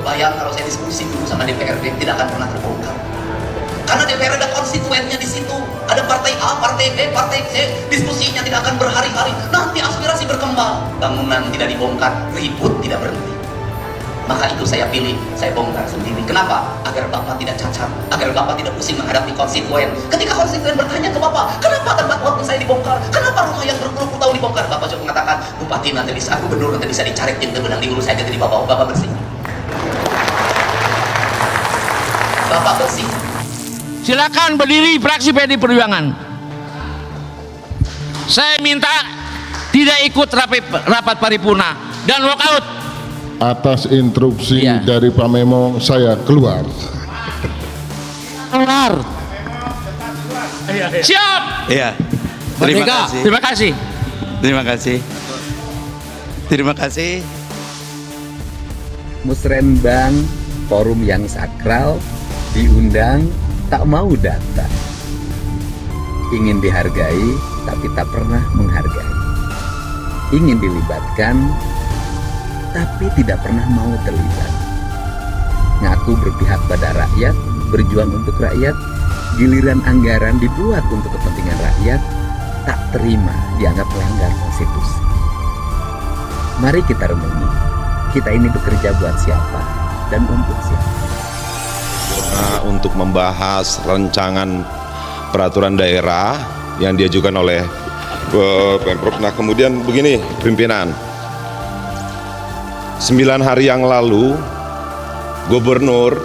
kebayang kalau saya diskusi dulu sama DPRD, tidak akan pernah terbongkar. Karena DPR ada konstituennya di situ, ada partai A, partai B, partai C, diskusinya tidak akan berhari-hari. Nanti aspirasi berkembang, bangunan tidak dibongkar, ribut tidak berhenti. Maka itu saya pilih, saya bongkar sendiri. Kenapa? Agar Bapak tidak cacat, agar Bapak tidak pusing menghadapi konstituen. Ketika konstituen bertanya ke Bapak, kenapa tempat waktu saya dibongkar? Kenapa rumah yang berpuluh-puluh tahun dibongkar? Bapak cuma mengatakan, Bupati nanti bisa, gubernur nanti bisa dicari tim benang di hulu saya jadi Bapak bersih. Bapak bersih. Silakan berdiri fraksi PD Perjuangan. Saya minta tidak ikut rapat paripurna dan walkout. Atas instruksi Iya. dari Pak Memo, saya keluar. Keluar. Siap. Iya. Terima Merdeka. kasih. Terima kasih. Terima kasih. Terima kasih. Musrenbang, forum yang sakral, diundang, tak mau datang. Ingin dihargai, tapi tak pernah menghargai. Ingin dilibatkan, tapi tidak pernah mau terlibat. Ngaku berpihak pada rakyat, berjuang untuk rakyat, giliran anggaran dibuat untuk kepentingan rakyat, tak terima, dianggap melanggar konstitusi. Mari kita renungi, kita ini bekerja buat siapa dan untuk siapa. Untuk membahas rancangan peraturan daerah yang diajukan oleh Pemprov. Nah, kemudian begini pimpinan, 9 hari yang lalu Gubernur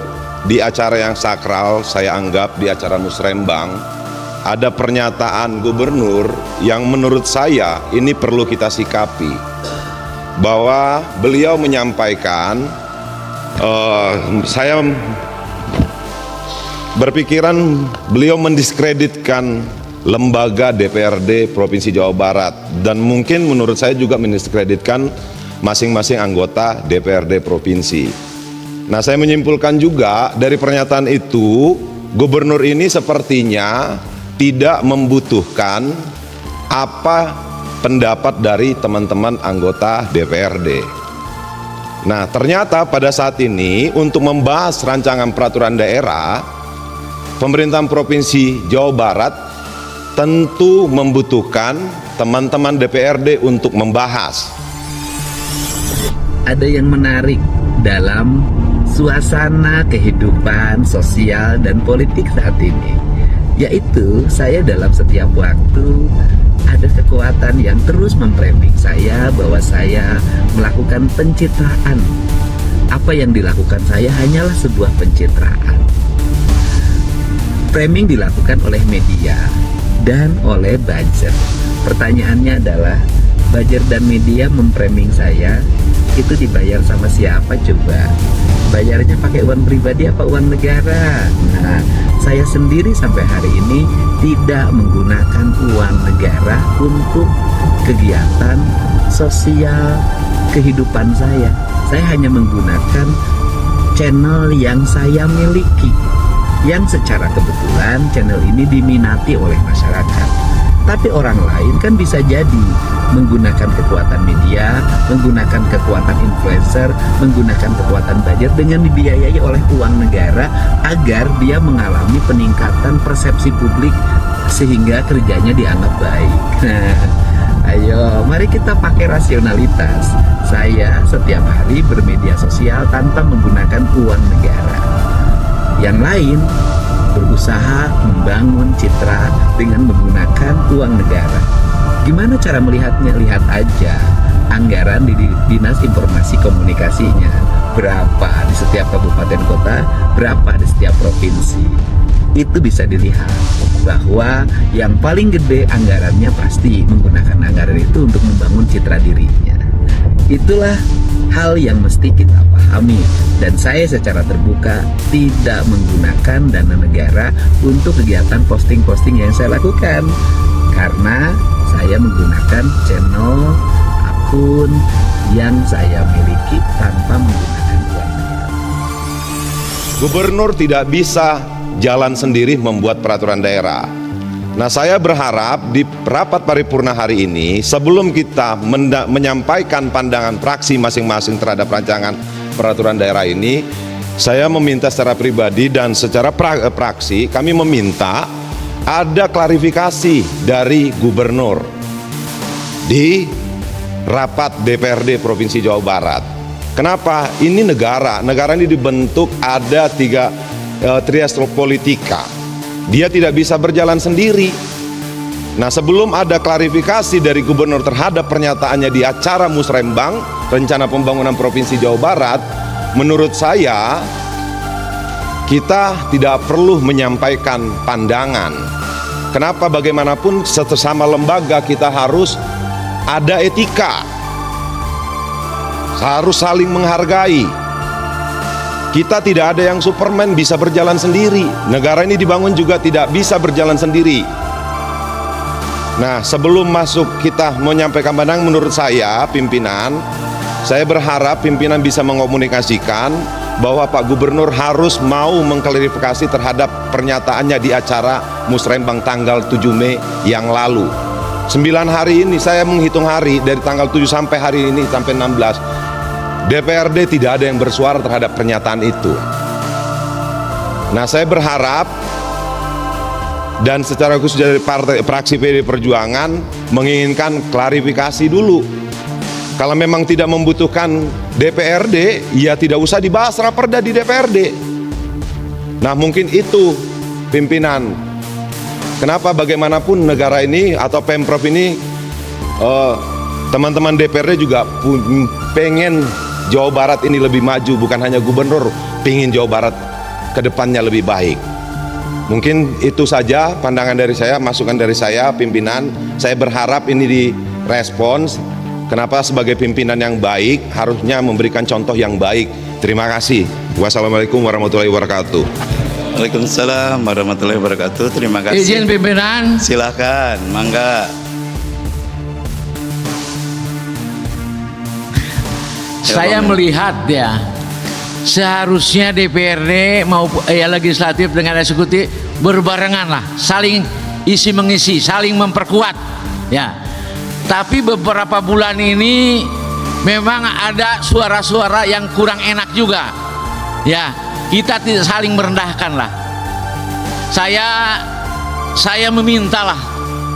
di acara yang sakral, saya anggap di acara Musrembang, ada pernyataan Gubernur yang menurut saya ini perlu kita sikapi, bahwa beliau menyampaikan, saya berpikiran beliau mendiskreditkan lembaga DPRD Provinsi Jawa Barat, dan mungkin menurut saya juga mendiskreditkan masing-masing anggota DPRD Provinsi. Nah, saya menyimpulkan juga dari pernyataan itu, Gubernur ini sepertinya tidak membutuhkan apa pendapat dari teman-teman anggota DPRD. Nah, ternyata pada saat ini untuk membahas rancangan peraturan daerah, pemerintahan Provinsi Jawa Barat tentu membutuhkan teman-teman DPRD untuk membahas. Ada yang menarik dalam suasana kehidupan sosial dan politik saat ini, yaitu saya dalam setiap waktu ada kekuatan yang terus memframing saya bahwa saya melakukan pencitraan. Apa yang dilakukan saya hanyalah sebuah pencitraan. Framing dilakukan oleh media dan oleh buzzer. Pertanyaannya adalah, buzzer dan media memframing saya itu dibayar sama siapa coba? Bayarnya pakai uang pribadi apa uang negara? Nah, saya sendiri sampai hari ini tidak menggunakan uang negara untuk kegiatan sosial kehidupan saya. Saya hanya menggunakan channel yang saya miliki, yang secara kebetulan channel ini diminati oleh masyarakat. Tapi orang lain kan bisa jadi menggunakan kekuatan media, menggunakan kekuatan influencer, menggunakan kekuatan budget dengan dibiayai oleh uang negara agar dia mengalami peningkatan persepsi publik sehingga kerjanya dianggap baik. Nah, ayo mari kita pakai rasionalitas. Saya setiap hari bermedia sosial tanpa menggunakan uang negara. Yang lain berusaha membangun citra dengan menggunakan uang negara. Gimana cara melihatnya? Lihat aja anggaran di Dinas Informasi Komunikasinya, berapa di setiap kabupaten kota, berapa di setiap provinsi. Itu bisa dilihat bahwa yang paling gede anggarannya pasti menggunakan anggaran itu untuk membangun citra dirinya. Itulah hal yang mesti kita pahami, dan saya secara terbuka tidak menggunakan dana negara untuk kegiatan posting-posting yang saya lakukan, karena saya menggunakan channel akun yang saya miliki tanpa menggunakan uang negara. Gubernur tidak bisa jalan sendiri membuat peraturan daerah. Nah, saya berharap di rapat paripurna hari ini, sebelum kita menyampaikan pandangan fraksi masing-masing terhadap rancangan peraturan daerah ini, saya meminta secara pribadi dan secara praksi kami meminta ada klarifikasi dari gubernur di rapat DPRD Provinsi Jawa Barat. Kenapa? Ini negara ini dibentuk ada trias politika. Dia tidak bisa berjalan sendiri. Nah, sebelum ada klarifikasi dari gubernur terhadap pernyataannya di acara Musrembang, Rencana Pembangunan Provinsi Jawa Barat, menurut saya kita tidak perlu menyampaikan pandangan. Kenapa? Bagaimanapun sesama lembaga kita harus ada etika, harus saling menghargai. Kita tidak ada yang Superman bisa berjalan sendiri. Negara ini dibangun juga tidak bisa berjalan sendiri. Nah, sebelum masuk kita menyampaikan pandangan, menurut saya pimpinan, saya berharap pimpinan bisa mengomunikasikan bahwa Pak Gubernur harus mau mengklarifikasi terhadap pernyataannya di acara Musrembang tanggal 7 Mei yang lalu. 9 hari ini saya menghitung hari dari tanggal 7 sampai hari ini sampai 16. DPRD tidak ada yang bersuara terhadap pernyataan itu. Nah, saya berharap dan secara khusus dari fraksi PD Perjuangan menginginkan klarifikasi dulu. Kalau memang tidak membutuhkan DPRD, ya tidak usah dibahas raperda di DPRD. Nah, mungkin itu pimpinan. Kenapa? Bagaimanapun negara ini atau Pemprov ini, teman-teman DPRD juga pengen Jawa Barat ini lebih maju, bukan hanya gubernur pengen Jawa Barat ke depannya lebih baik. Mungkin itu saja pandangan dari saya, masukan dari saya, pimpinan. Saya berharap ini direspons. Kenapa? Sebagai pimpinan yang baik harusnya memberikan contoh yang baik. Terima kasih. Wassalamualaikum warahmatullahi wabarakatuh. Waalaikumsalam warahmatullahi wabarakatuh. Terima kasih. Izin pimpinan. Silahkan, mangga. Saya melihat ya, seharusnya DPRD maupun legislatif dengan eksekutif berbarengan lah, saling isi mengisi, saling memperkuat ya. Tapi beberapa bulan ini memang ada suara-suara yang kurang enak juga ya. Kita tidak saling merendahkan lah. Saya meminta lah,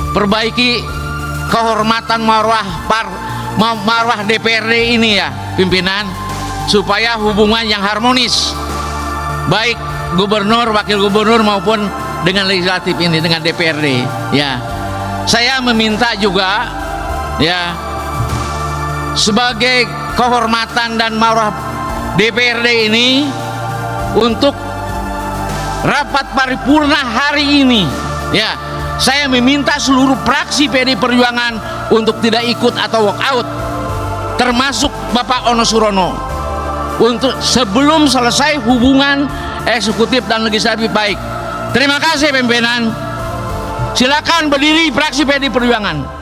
perbaiki kehormatan marwah DPRD ini ya pimpinan, supaya hubungan yang harmonis baik gubernur, wakil gubernur maupun dengan legislatif ini, dengan DPRD ya. Saya meminta juga ya, sebagai kehormatan dan marwah DPRD ini, untuk rapat paripurna hari ini ya, saya meminta seluruh fraksi PD Perjuangan untuk tidak ikut atau walk out, termasuk Bapak Ono Surono, untuk sebelum selesai hubungan eksekutif dan legislatif baik. Terima kasih pimpinan. Silakan berdiri fraksi PD Perjuangan.